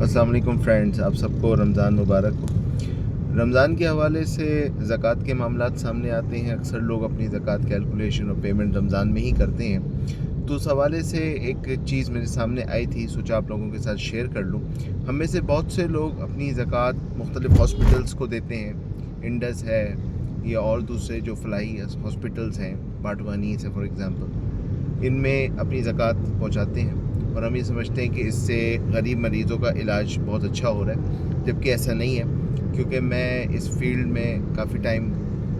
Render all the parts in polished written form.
अस्सलाम वालेकुम फ्रेंड्स, आप सबको रमज़ान मुबारक हो। रमज़ान के हवाले से ज़कात के मामलात सामने आते हैं। अक्सर लोग अपनी ज़कात कैलकुलेशन और पेमेंट रमज़ान में ही करते हैं। तो उस हवाले से एक चीज़ मेरे सामने आई थी, सोचा आप लोगों के साथ शेयर कर लूँ। हम में से बहुत से लोग अपनी ज़कात मुख्तलिफ़ हॉस्पिटल्स को देते हैं। इंडस है या और दूसरे जो फलाही हॉस्पिटल्स हैं, बाटवानी से फॉर एग्ज़ाम्पल, इनमें अपनी ज़कात पहुँचाते हैं और हम ये समझते हैं कि इससे गरीब मरीज़ों का इलाज बहुत अच्छा हो रहा है, जबकि ऐसा नहीं है। क्योंकि मैं इस फील्ड में काफ़ी टाइम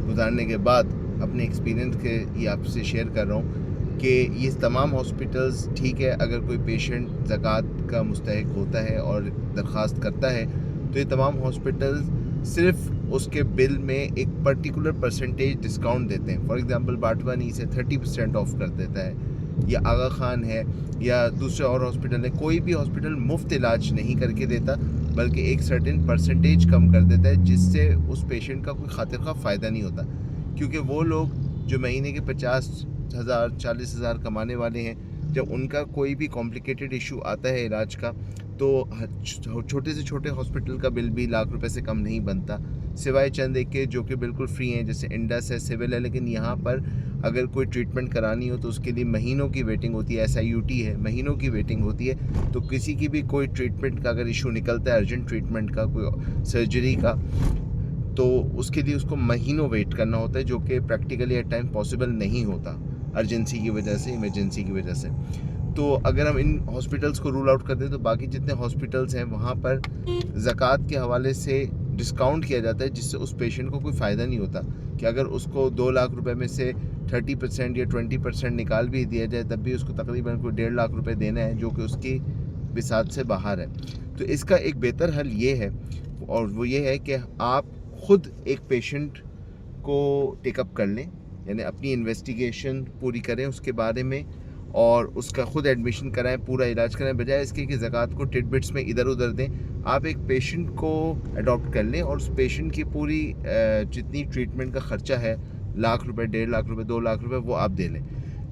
गुजारने के बाद अपने एक्सपीरियंस के ये आपसे शेयर कर रहा हूँ कि ये तमाम हॉस्पिटल्स ठीक है, अगर कोई पेशेंट ज़कात का मुस्तहिक होता है और दरख्वास्त करता है तो ये तमाम हॉस्पिटल्स सिर्फ उसके बिल में एक पर्टिकुलर परसेंटेज डिस्काउंट देते हैं। फॉर एग्ज़ाम्पल बाटवानी से 30% ऑफ कर देता है, या आगा खान है या दूसरे और हॉस्पिटल है। कोई भी हॉस्पिटल मुफ्त इलाज नहीं करके देता, बल्कि एक सर्टेन परसेंटेज कम कर देता है, जिससे उस पेशेंट का कोई खातिर खा फ़ायदा नहीं होता। क्योंकि वो लोग जो महीने के 50,000 40,000 कमाने वाले हैं, जब उनका कोई भी कॉम्प्लिकेटेड इशू आता है इलाज का, तो छोटे से छोटे हॉस्पिटल का बिल भी लाख रुपए से कम नहीं बनता, सिवाय चंद एक के जो कि बिल्कुल फ्री हैं, जैसे इंडस है, सिविल है। लेकिन यहाँ पर अगर कोई ट्रीटमेंट करानी हो तो उसके लिए महीनों की वेटिंग होती है। SIUT है, महीनों की वेटिंग होती है। तो किसी की भी कोई ट्रीटमेंट का अगर इशू निकलता है, अर्जेंट ट्रीटमेंट का, कोई सर्जरी का, तो उसके लिए उसको महीनों वेट करना होता है, जो कि प्रैक्टिकली एट टाइम पॉसिबल नहीं होता, अर्जेंसी की वजह से, इमरजेंसी की वजह से। तो अगर हम इन हॉस्पिटल्स को रूल आउट कर दें तो बाकी जितने हॉस्पिटल्स हैं वहाँ पर ज़कात के हवाले से डिस्काउंट किया जाता है, जिससे उस पेशेंट को कोई फ़ायदा नहीं होता। कि अगर उसको 2 लाख रुपए में से 30% या 20% निकाल भी दिया जाए, तब भी उसको तकरीबन कोई 1.5 लाख रुपए देना है, जो कि उसकी बिसात से बाहर है। तो इसका एक बेहतर हल ये है, और वो ये है कि आप ख़ुद एक पेशेंट को टेकअप कर लें, यानी अपनी इन्वेस्टिगेशन पूरी करें उसके बारे में, और उसका ख़ुद एडमिशन कराएं, पूरा इलाज कराएं, बजाय इसके कि ज़कात को टिडबिट्स में इधर उधर दें। आप एक पेशेंट को अडॉप्ट कर लें और उस पेशेंट की पूरी जितनी ट्रीटमेंट का ख़र्चा है, लाख रुपए, 1.5 लाख रुपए, 2 लाख रुपए, वो आप दे लें।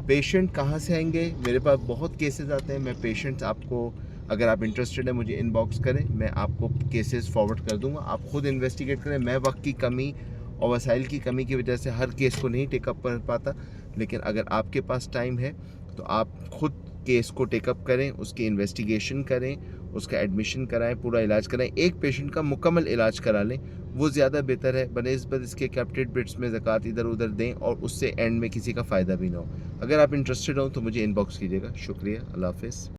पेशेंट कहाँ से आएंगे? मेरे पास बहुत केसेस आते हैं। मैं पेशेंट्स आपको, अगर आप इंटरेस्टेड हैं, मुझे इनबॉक्स करें, मैं आपको केसेस फॉरवर्ड कर दूंगा। आप खुद इन्वेस्टिगेट करें। मैं वक्त की कमी और वसाइल की कमी की वजह से हर केस को नहीं टेकअप कर पाता, लेकिन अगर आपके पास टाइम है तो आप खुद केस को टेकअप करें, उसकी इन्वेस्टिगेशन करें, उसका एडमिशन कराएं, पूरा इलाज कराएं, एक पेशेंट का मुकम्मल इलाज करा लें। वो ज़्यादा बेहतर है बनिस्बत इसके कैप्टेड बिट्स में ज़कात इधर उधर दें और उससे एंड में किसी का फ़ायदा भी ना हो। अगर आप इंटरेस्टेड हो तो मुझे इनबॉक्स कीजिएगा। शुक्रिया, अल्लाह हाफ़िज़।